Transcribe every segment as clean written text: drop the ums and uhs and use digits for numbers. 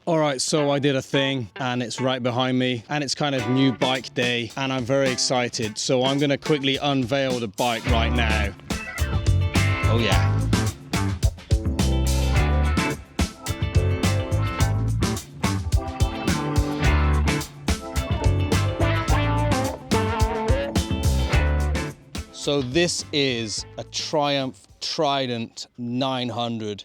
All right, so I did a thing and it's right behind me and it's kind of new bike day and I'm very excited. So I'm gonna quickly unveil the bike right now. Oh yeah. So this is a Triumph Trident 900.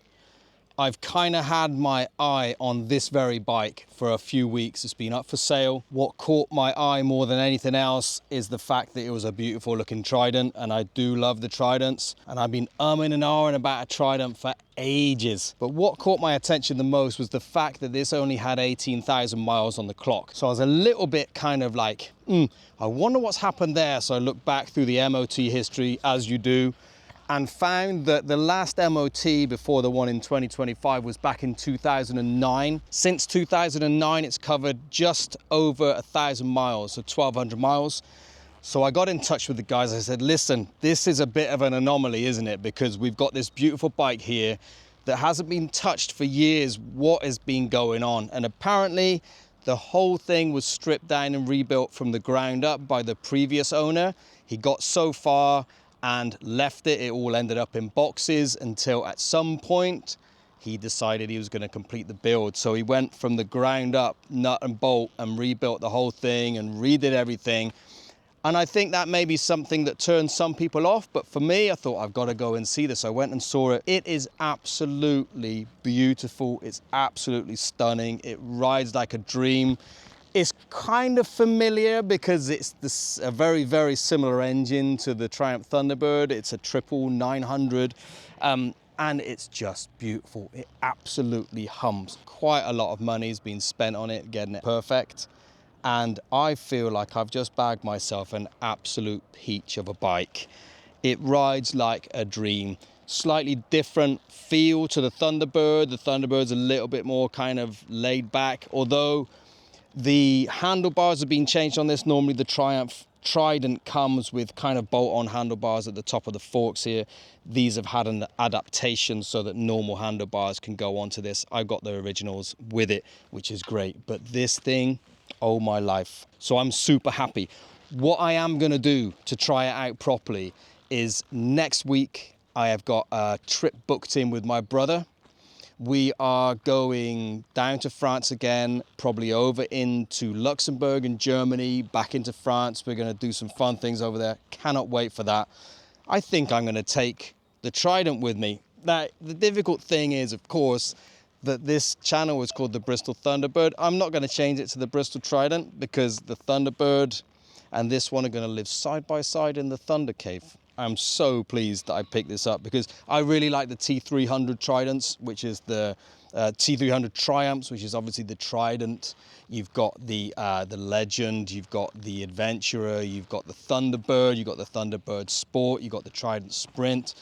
I've kind of had my eye on this very bike for a few weeks. It's been up for sale. What caught my eye more than anything else is the fact that it was a beautiful looking Trident, and I do love the Tridents, and I've been umming and ahhing about a Trident for ages. But what caught my attention the most was the fact that this only had 18,000 miles on the clock. So I was a little bit kind of like, I wonder what's happened there. So I looked back through the MOT history, as you do, and found that the last MOT before the one in 2025 was back in 2009. Since 2009, it's covered just over 1,000 miles, so 1,200 miles. So I got in touch with the guys. I said, listen, this is a bit of an anomaly, isn't it? Because we've got this beautiful bike here that hasn't been touched for years. What has been going on? And apparently the whole thing was stripped down and rebuilt from the ground up by the previous owner. He got so far and left it. It all ended up in boxes until at some point he decided he was going to complete the build. So he went from the ground up, nut and bolt, and rebuilt the whole thing and redid everything. And I think that may be something that turns some people off, but for me, I thought I've got to go and see this. I went and saw it. It is absolutely beautiful. It's absolutely stunning. It rides like a dream. It's kind of familiar because it's a very, very similar engine to the Triumph Thunderbird. It's a triple 900, and it's just beautiful. It absolutely hums. Quite a lot of money's been spent on it, getting it perfect. And I feel like I've just bagged myself an absolute peach of a bike. It rides like a dream. Slightly different feel to the Thunderbird. The Thunderbird's a little bit more kind of laid back, although the handlebars have been changed on this. Normally the Triumph Trident comes with kind of bolt-on handlebars at the top of the forks here. These have had an adaptation so that normal handlebars can go onto this. I've got the originals with it, which is great. But this thing, oh my life. So I'm super happy. What I am going to do to try it out properly is next week I have got a trip booked in with my brother. We are going down to France again, probably over into Luxembourg and Germany, back into France. We're going to do some fun things over there. Cannot wait for that. I think I'm going to take the Trident with me. Now, the difficult thing is, of course, that this channel is called the Bristol Thunderbird. I'm not going to change it to the Bristol Trident because the Thunderbird and this one are going to live side by side in the Thunder Cave. I'm so pleased that I picked this up because I really like the T300 Tridents, which is the T300 Triumphs, which is obviously the Trident. You've got the Legend, you've got the Adventurer, you've got the Thunderbird, you've got the Thunderbird Sport, you've got the Trident Sprint.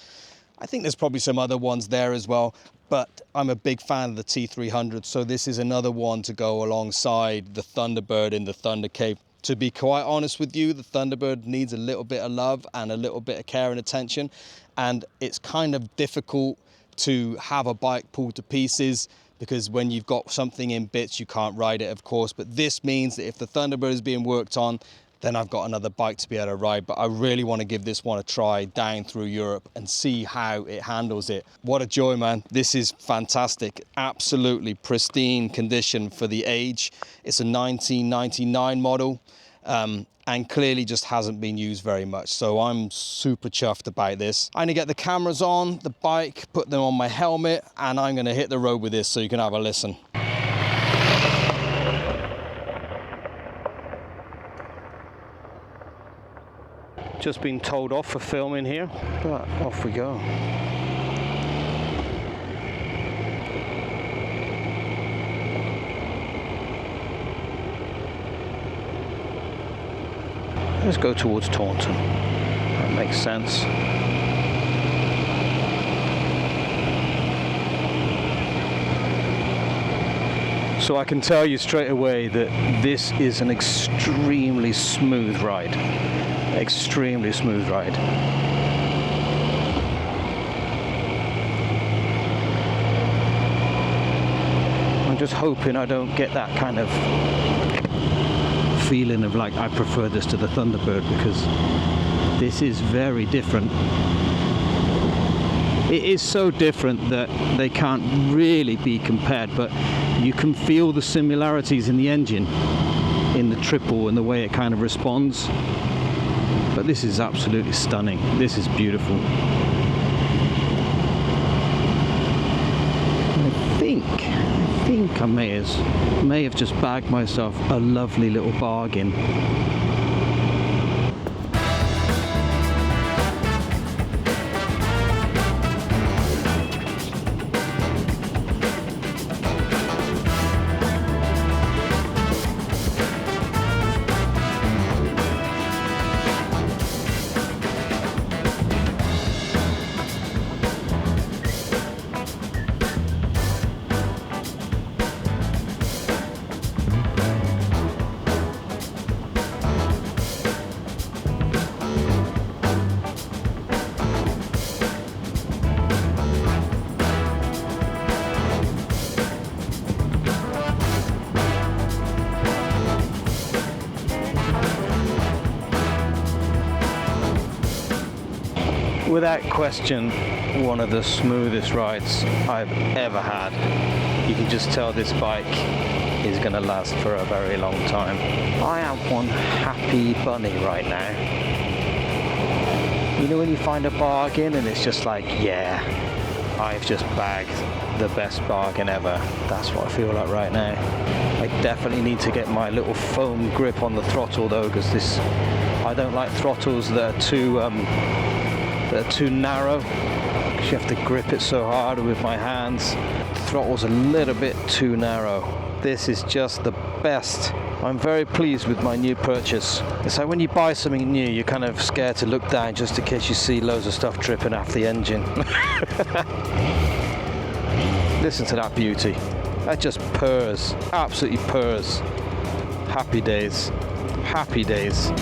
I think there's probably some other ones there as well, but I'm a big fan of the T300, so this is another one to go alongside the Thunderbird in the Thunder Cave. To be quite honest with you, the Thunderbird needs a little bit of love and a little bit of care and attention, and it's kind of difficult to have a bike pulled to pieces because when you've got something in bits, you can't ride it, of course. But this means that if the Thunderbird is being worked on, then I've got another bike to be able to ride. But I really want to give this one a try down through Europe and see how it handles it. What a joy, man. This is fantastic. Absolutely pristine condition for the age. It's a 1999 model and clearly just hasn't been used very much. So I'm super chuffed about this. I'm gonna get the cameras on the bike, put them on my helmet, and I'm gonna hit the road with this so you can have a listen. Just been told off for filming here, but off we go. Let's go towards Taunton. That makes sense. So I can tell you straight away that this is an extremely smooth ride. Extremely smooth ride. I'm just hoping I don't get that kind of feeling of like I prefer this to the Thunderbird, because this is very different. It is so different that they can't really be compared, but you can feel the similarities in the engine, in the triple and the way it kind of responds. But this is absolutely stunning. This is beautiful. I think I may have just bagged myself a lovely little bargain. Without question, one of the smoothest rides I've ever had. You can just tell this bike is going to last for a very long time. I am one happy bunny right now. You know when you find a bargain and it's just like, yeah, I've just bagged the best bargain ever. That's what I feel like right now. I definitely need to get my little foam grip on the throttle though, because I don't like throttles that are too narrow, because you have to grip it so hard with my hands. The throttle's a little bit too narrow. This is just the best. I'm very pleased with my new purchase. It's like when you buy something new, you're kind of scared to look down just in case you see loads of stuff dripping off the engine. Listen to that beauty. That just purrs, absolutely purrs. Happy days, happy days.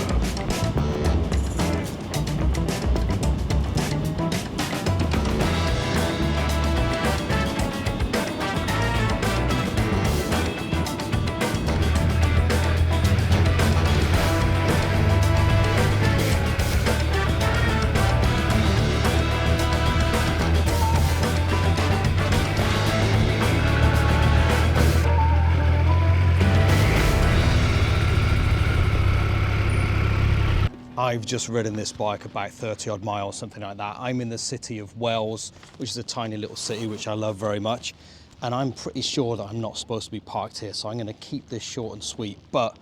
I've just ridden this bike about 30 odd miles, something like that. I'm in the city of Wells, which is a tiny little city, which I love very much. And I'm pretty sure that I'm not supposed to be parked here, so I'm going to keep this short and sweet. But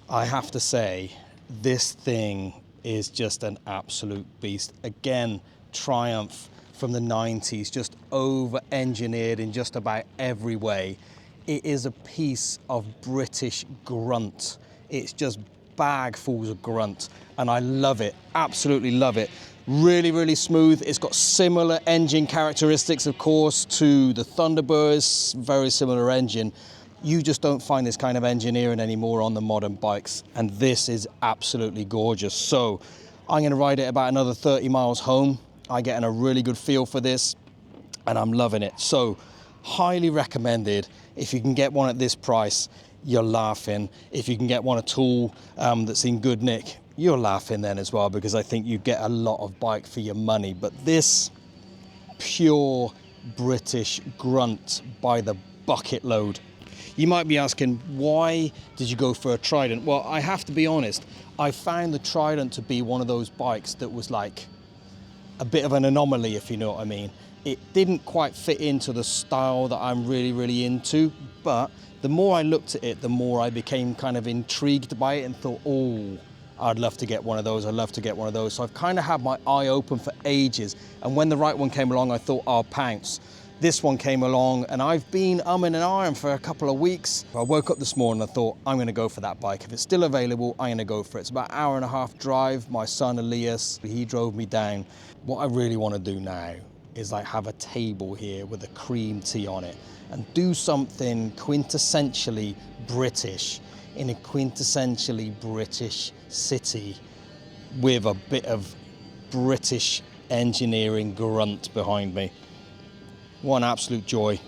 I have to say, this thing is just an absolute beast. Again, Triumph from the 90s, just over-engineered in just about every way. It is a piece of British grunt. It's just bagfuls of grunt, and I love it, absolutely love it. Really, really smooth. It's got similar engine characteristics, of course, to the Thunderbird's, very similar engine. You just don't find this kind of engineering anymore on the modern bikes, and this is absolutely gorgeous. So I'm going to ride it about another 30 miles home. I'm getting a really good feel for this, and I'm loving it. So highly recommended. If you can get one at this price, you're laughing. If you can get one at Tool that's in good nick, you're laughing then as well, because I think you get a lot of bike for your money. But this pure British grunt by the bucket load. You might be asking, why did you go for a Trident? Well, I have to be honest, I found the Trident to be one of those bikes that was like a bit of an anomaly, if you know what I mean. It didn't quite fit into the style that I'm really, really into, but the more I looked at it, the more I became kind of intrigued by it and thought, oh, I'd love to get one of those, I'd love to get one of those. So I've kind of had my eye open for ages, and when the right one came along, I thought, I'll pounce. This one came along, and I've been umming and ahhing for a couple of weeks. I woke up this morning and I thought, I'm gonna go for that bike. If it's still available, I'm gonna go for it. It's about an hour and a half drive. My son Elias, he drove me down. What I really wanna do now is like have a table here with a cream tea on it and do something quintessentially British in a quintessentially British city with a bit of British engineering grunt behind me. One absolute joy.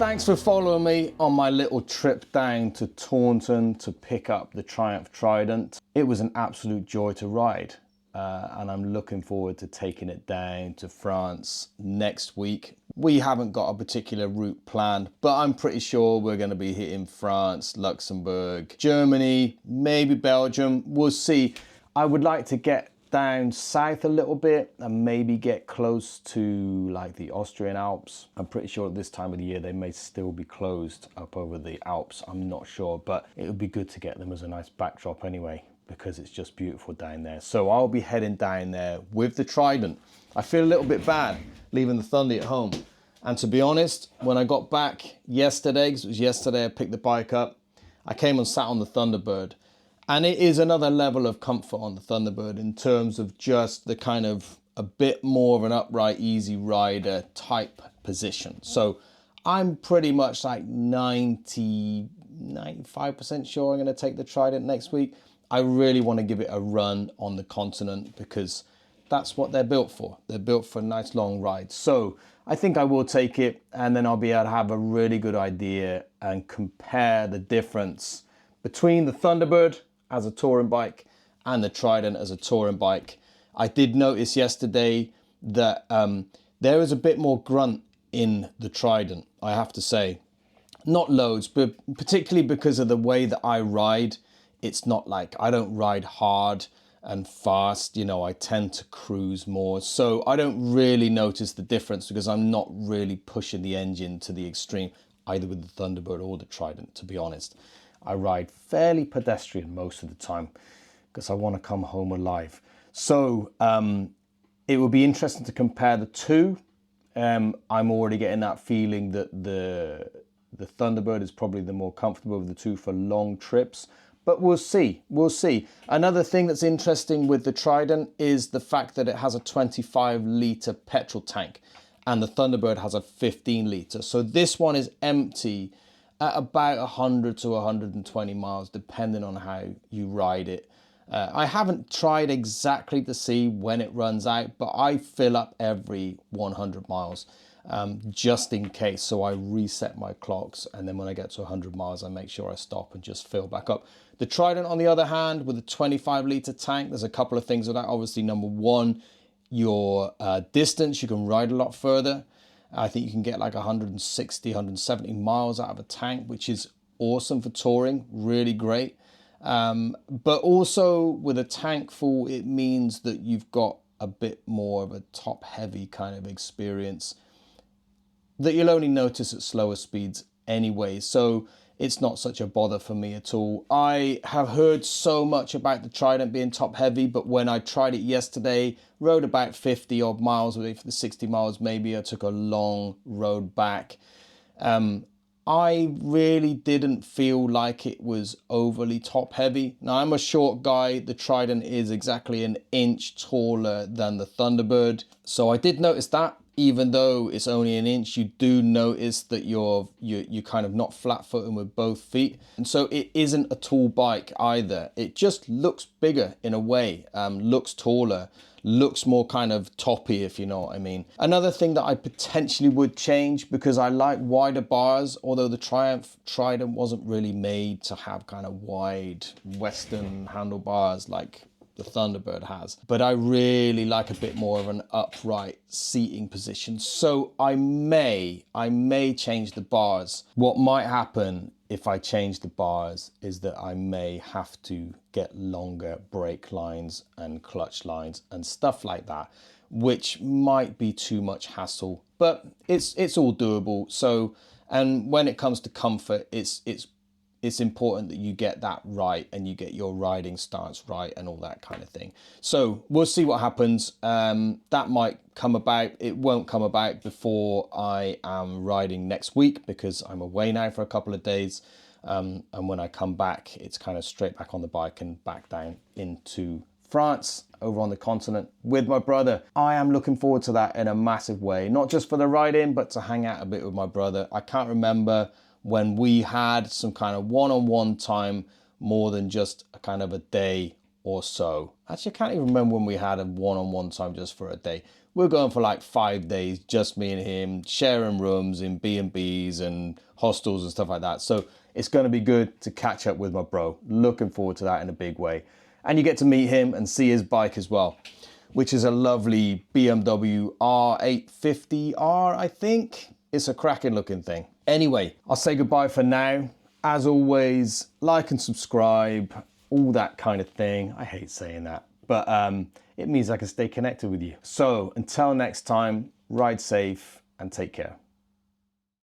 thanks for following me on my little trip down to Taunton to pick up the Triumph Trident. It was an absolute joy to ride, and I'm looking forward to taking it down to France next week. We haven't got a particular route planned, but I'm pretty sure we're going to be hitting France, Luxembourg, Germany, maybe Belgium. We'll see. I would like to get down south a little bit and maybe get close to like the Austrian Alps. I'm pretty sure at this time of the year they may still be closed up over the Alps. I'm not sure, but it would be good to get them as a nice backdrop anyway, because it's just beautiful down there. So I'll be heading down there with the Trident. I feel a little bit bad leaving the Thunder at home. And to be honest, when I got back yesterday, because it was yesterday I picked the bike up, I came and sat on the Thunderbird. And it is another level of comfort on the Thunderbird in terms of just the kind of a bit more of an upright, easy rider type position. So I'm pretty much like 95% sure I'm going to take the Trident next week. I really want to give it a run on the continent because that's what they're built for. They're built for nice long rides. So I think I will take it, and then I'll be able to have a really good idea and compare the difference between the Thunderbird as a touring bike and the Trident as a touring bike. I did notice yesterday that there is a bit more grunt in the Trident, I have to say. Not loads, but particularly because of the way that I ride. It's not like, I don't ride hard and fast, you know, I tend to cruise more. So I don't really notice the difference because I'm not really pushing the engine to the extreme, either with the Thunderbird or the Trident, to be honest. I ride fairly pedestrian most of the time because I want to come home alive. So it will be interesting to compare the two. I'm already getting that feeling that the Thunderbird is probably the more comfortable of the two for long trips. But we'll see, we'll see. Another thing that's interesting with the Trident is the fact that it has a 25-litre petrol tank and the Thunderbird has a 15-litre. So this one is empty at about 100 to 120 miles, depending on how you ride it. I haven't tried exactly to see when it runs out, but I fill up every 100 miles just in case. So I reset my clocks, and then when I get to 100 miles, I make sure I stop and just fill back up. The Trident, on the other hand, with a 25-litre tank, there's a couple of things with that. Obviously, number one, your distance, you can ride a lot further. I think you can get like 160, 170 miles out of a tank, which is awesome for touring, really great. But also with a tank full, it means that you've got a bit more of a top heavy kind of experience that you'll only notice at slower speeds anyway. So it's not such a bother for me at all. I have heard so much about the Trident being top heavy, but when I tried it yesterday, rode about 50 odd miles with it for the 60 miles maybe. I took a long road back. I really didn't feel like it was overly top heavy. Now I'm a short guy. The Trident is exactly an inch taller than the Thunderbird. So I did notice that. Even though it's only an inch, you do notice that you're kind of not flat-footing with both feet. And so it isn't a tall bike either. It just looks bigger in a way, looks taller, looks more kind of toppy, if you know what I mean. Another thing that I potentially would change, because I like wider bars, although the Triumph Trident wasn't really made to have kind of wide Western handlebars like the Thunderbird has, but I really like a bit more of an upright seating position. So I may change the bars. What might happen if I change the bars is that I may have to get longer brake lines and clutch lines and stuff like that, which might be too much hassle, but it's all doable. So, and when it comes to comfort, it's important that you get that right and you get your riding stance right and all that kind of thing. So we'll see what happens. That might come about. It won't come about before I am riding next week because I'm away now for a couple of days. And when I come back, it's kind of straight back on the bike and back down into France over on the continent with my brother. I am looking forward to that in a massive way, not just for the riding, but to hang out a bit with my brother. I can't remember when we had some kind of one-on-one time more than just a kind of a day or so. Actually, I can't even remember when we had a one-on-one time just for a day. We're going for like 5 days, just me and him, sharing rooms in B&Bs and hostels and stuff like that. So it's going to be good to catch up with my bro. Looking forward to that in a big way. And you get to meet him and see his bike as well, which is a lovely BMW R850R, I think. It's a cracking looking thing. Anyway, I'll say goodbye for now. As always, like and subscribe, all that kind of thing. I hate saying that, but it means I can stay connected with you. So until next time, ride safe and take care.